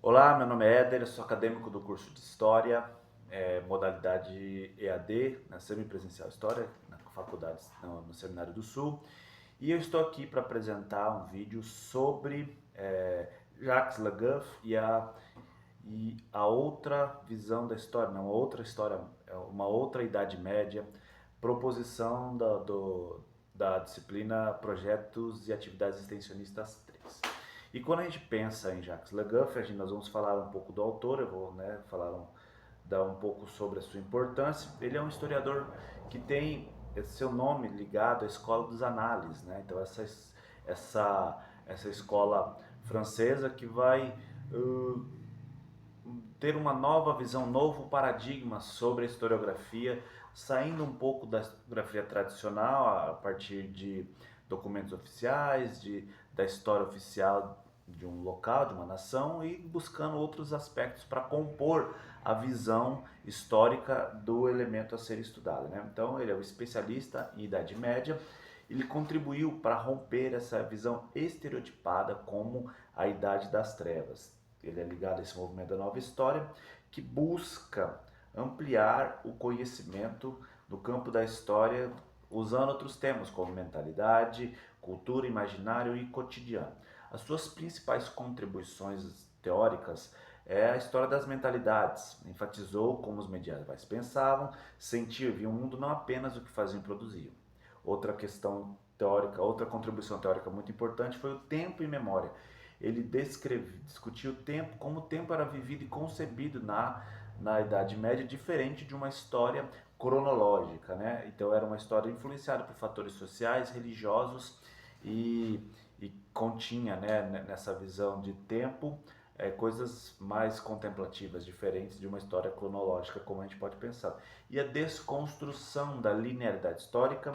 Olá, meu nome é Éder, eu sou acadêmico do curso de História, modalidade EAD, na semipresencial História, na faculdade, no Seminário do Sul. E eu estou aqui para apresentar um vídeo sobre Jacques Le Goff e a outra visão da história, não, outra história, uma outra Idade Média, proposição da disciplina Projetos e Atividades Extensionistas 3. E quando a gente pensa em Jacques Le Goff, nós vamos falar um pouco do autor, eu vou dar um pouco sobre a sua importância. Ele é um historiador que tem seu nome ligado à escola dos análises, né? Então essa escola francesa que vai uh, ter uma nova visão, um novo paradigma sobre a historiografia, saindo um pouco da historiografia tradicional a partir de documentos oficiais, da história oficial de um local, de uma nação, e buscando outros aspectos para compor a visão histórica do elemento a ser estudado, né? Então ele é um especialista em Idade Média. Ele contribuiu para romper essa visão estereotipada como a Idade das Trevas. Ele é ligado a esse movimento da nova história que busca ampliar o conhecimento no campo da história usando outros temas como mentalidade, cultura, imaginário e cotidiano. As suas principais contribuições teóricas é a história das mentalidades. Enfatizou como os medievais pensavam, sentiam e viam o mundo não apenas o que faziam e produziam. Outra questão teórica, outra contribuição teórica muito importante foi o tempo e memória. Ele discutiu o tempo, como o tempo era vivido e concebido na Idade Média, diferente de uma história cronológica, né? Então era uma história influenciada por fatores sociais, religiosos e, e continha, né, nessa visão de tempo coisas mais contemplativas, diferentes de uma história cronológica, como a gente pode pensar. E a desconstrução da linearidade histórica.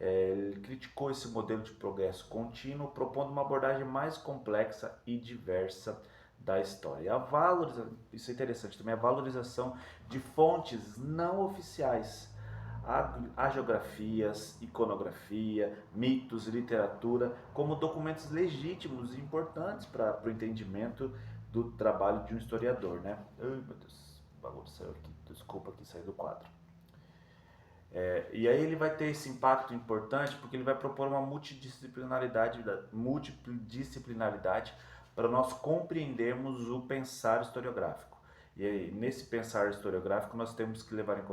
Ele criticou esse modelo de progresso contínuo, propondo uma abordagem mais complexa e diversa da história. Isso é interessante também, a valorização de fontes não oficiais, agiografias, iconografia, mitos, literatura, como documentos legítimos e importantes para o entendimento do trabalho de um historiador, né? Ai, meu Deus, o bagulho saiu aqui, desculpa que saiu do quadro. E aí ele vai ter esse impacto importante porque ele vai propor uma multidisciplinaridade para nós compreendermos o pensar historiográfico. E aí, nesse pensar historiográfico, nós temos que levar em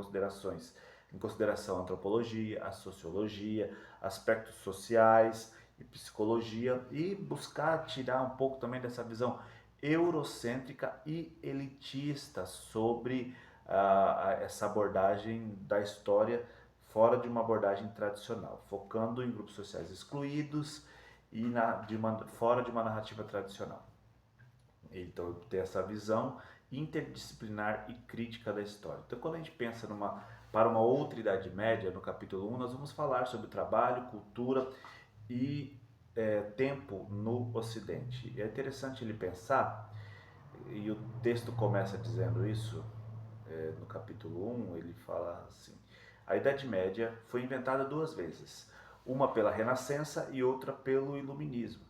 consideração a antropologia, a sociologia, aspectos sociais e psicologia e buscar tirar um pouco também dessa visão eurocêntrica e elitista sobre essa abordagem da história fora de uma abordagem tradicional, focando em grupos sociais excluídos e fora de uma narrativa tradicional. Então, ter essa visão interdisciplinar e crítica da história. Então, quando a gente pensa para uma outra Idade Média, no capítulo 1, nós vamos falar sobre trabalho, cultura e tempo no Ocidente. E é interessante ele pensar, e o texto começa dizendo isso, no capítulo 1, ele fala assim: a Idade Média foi inventada duas vezes, uma pela Renascença e outra pelo Iluminismo.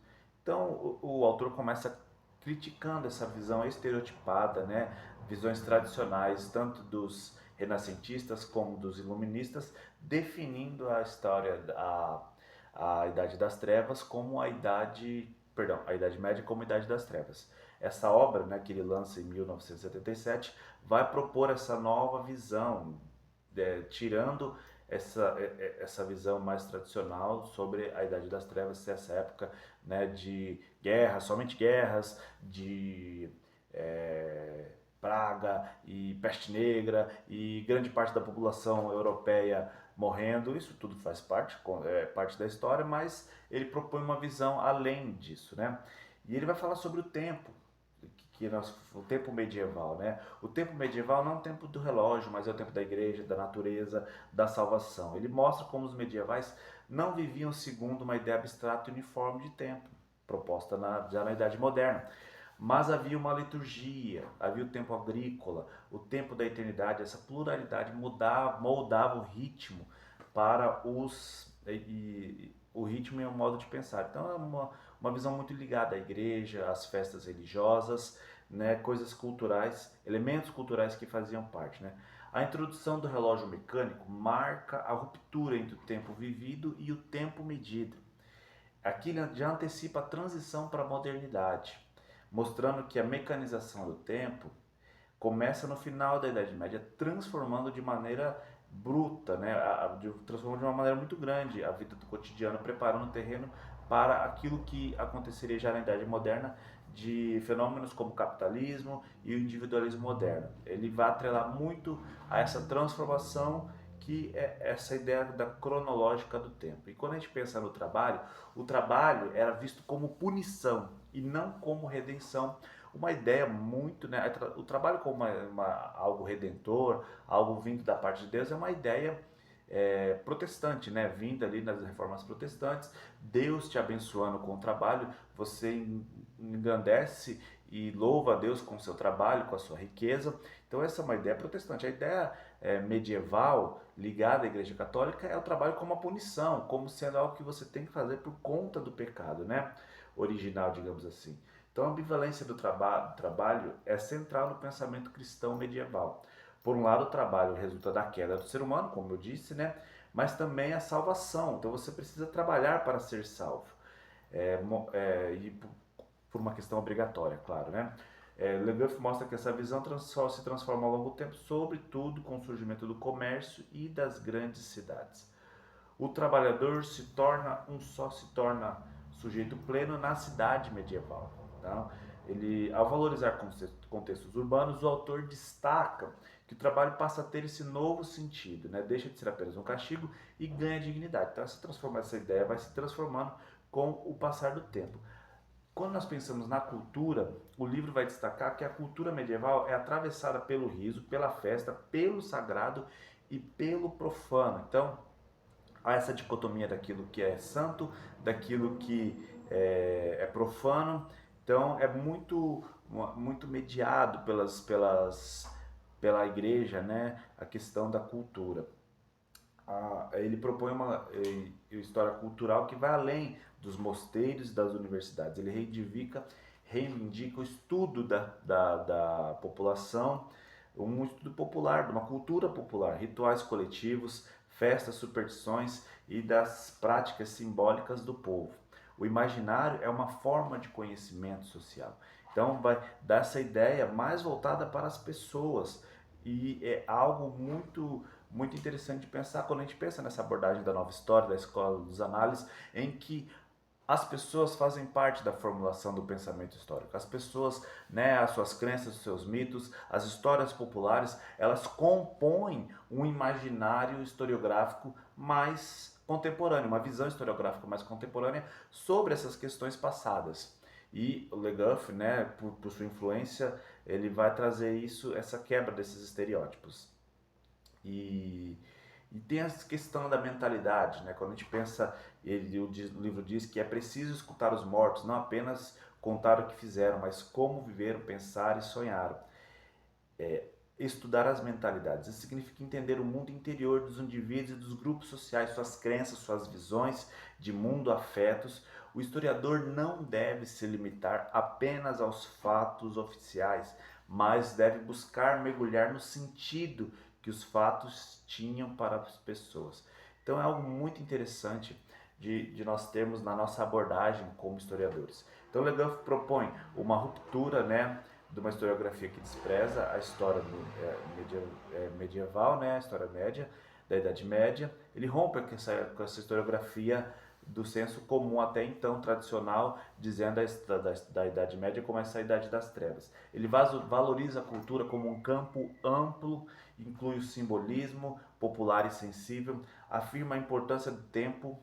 Então, o autor começa criticando essa visão estereotipada, né? Visões tradicionais, tanto dos renascentistas como dos iluministas, definindo a história, a Idade das Trevas como a Idade Média como a Idade das Trevas. Essa obra, né, que ele lança em 1977, vai propor essa nova visão, tirando essa visão mais tradicional sobre a Idade das Trevas, essa época, né, de guerras, somente guerras, de praga e peste negra e grande parte da população europeia morrendo. Isso tudo faz parte da história, mas ele propõe uma visão além disso, né? E ele vai falar sobre o tempo, o tempo medieval, né? O tempo medieval não é o tempo do relógio, mas é o tempo da igreja, da natureza, da salvação. Ele mostra como os medievais não viviam segundo uma ideia abstrata e uniforme de tempo, proposta já na Idade Moderna. Mas havia uma liturgia, havia o tempo agrícola, o tempo da eternidade, essa pluralidade moldava o ritmo para o ritmo e o modo de pensar. Então é uma visão muito ligada à igreja, às festas religiosas, né, coisas culturais, elementos culturais que faziam parte, né. A introdução do relógio mecânico marca a ruptura entre o tempo vivido e o tempo medido. Aqui já antecipa a transição para a modernidade, mostrando que a mecanização do tempo começa no final da Idade Média, transformando de maneira bruta, né, transformando de uma maneira muito grande a vida do cotidiano, preparando o terreno para aquilo que aconteceria já na Idade Moderna, de fenômenos como o capitalismo e o individualismo moderno. Ele vai atrelar muito a essa transformação que é essa ideia da cronológica do tempo. E quando a gente pensa no trabalho, o trabalho era visto como punição e não como redenção. Uma ideia muito, né, o trabalho como algo redentor, algo vindo da parte de Deus, é uma ideia protestante, né, vinda ali nas reformas protestantes. Deus te abençoando com o trabalho, você engrandece e louva a Deus com o seu trabalho, com a sua riqueza. Então essa é uma ideia protestante. A ideia medieval ligada à Igreja Católica é o trabalho como uma punição, como sendo algo que você tem que fazer por conta do pecado, né, original, digamos assim. Então a ambivalência do trabalho é central no pensamento cristão medieval. Por um lado, o trabalho resulta da queda do ser humano, como eu disse, né? Mas também a salvação. Então você precisa trabalhar para ser salvo. E por uma questão obrigatória, claro, né? Le Goff mostra que essa visão só se transforma ao longo do tempo, sobretudo com o surgimento do comércio e das grandes cidades. O trabalhador se torna sujeito pleno na cidade medieval. Tá? Ao valorizar contextos urbanos, o autor destaca que o trabalho passa a ter esse novo sentido, né? Deixa de ser apenas um castigo e ganha dignidade. Então essa ideia vai se transformando com o passar do tempo. Quando nós pensamos na cultura, o livro vai destacar que a cultura medieval é atravessada pelo riso, pela festa, pelo sagrado e pelo profano. Então, há essa dicotomia daquilo que é santo, daquilo que é profano. Então é muito mediado pela igreja, né, a questão da cultura. Ele propõe uma história cultural que vai além dos mosteiros e das universidades. Ele reivindica o estudo da população, um estudo popular, de uma cultura popular, rituais coletivos, festas, superstições e das práticas simbólicas do povo. O imaginário é uma forma de conhecimento social. Então vai dar essa ideia mais voltada para as pessoas e é algo muito interessante de pensar quando a gente pensa nessa abordagem da nova história, da escola dos análises, em que as pessoas fazem parte da formulação do pensamento histórico. As pessoas, né, as suas crenças, os seus mitos, as histórias populares, elas compõem um imaginário historiográfico mais contemporâneo, uma visão historiográfica mais contemporânea sobre essas questões passadas. E o Le Goff, né, por sua influência, ele vai trazer essa quebra desses estereótipos. E tem a questão da mentalidade, né? Quando a gente pensa, o livro diz que é preciso escutar os mortos, não apenas contar o que fizeram, mas como viveram, pensaram e sonharam. Estudar as mentalidades. Isso significa entender o mundo interior dos indivíduos e dos grupos sociais, suas crenças, suas visões de mundo, afetos. O historiador não deve se limitar apenas aos fatos oficiais, mas deve buscar mergulhar no sentido que os fatos tinham para as pessoas. Então é algo muito interessante de nós termos na nossa abordagem como historiadores. Então Le Goff propõe uma ruptura, né, de uma historiografia que despreza a história medieval, né, a história média, da Idade Média. Ele rompe com essa historiografia do senso comum até então tradicional, dizendo da Idade Média como essa Idade das Trevas. Ele valoriza a cultura como um campo amplo, inclui o simbolismo popular e sensível, afirma a importância do tempo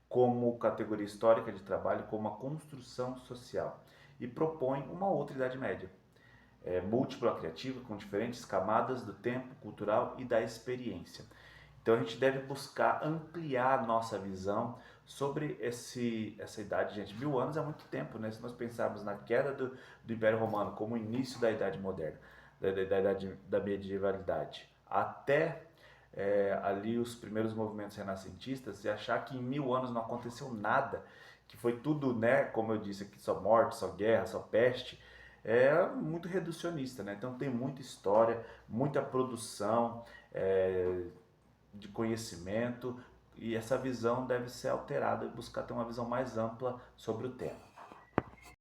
como categoria histórica de trabalho, como uma construção social, e propõe uma outra Idade Média, múltipla, criativa, com diferentes camadas do tempo cultural e da experiência. Então a gente deve buscar ampliar a nossa visão sobre essa idade, gente. 1000 anos é muito tempo, né? Se nós pensarmos na queda do Império Romano como o início da Idade Moderna, da idade da medievalidade, até ali os primeiros movimentos renascentistas, e achar que em 1000 anos não aconteceu nada, que foi tudo, né, como eu disse aqui, só morte, só guerra, só peste, é muito reducionista, né? Então tem muita história, muita produção de conhecimento, e essa visão deve ser alterada e buscar ter uma visão mais ampla sobre o tema.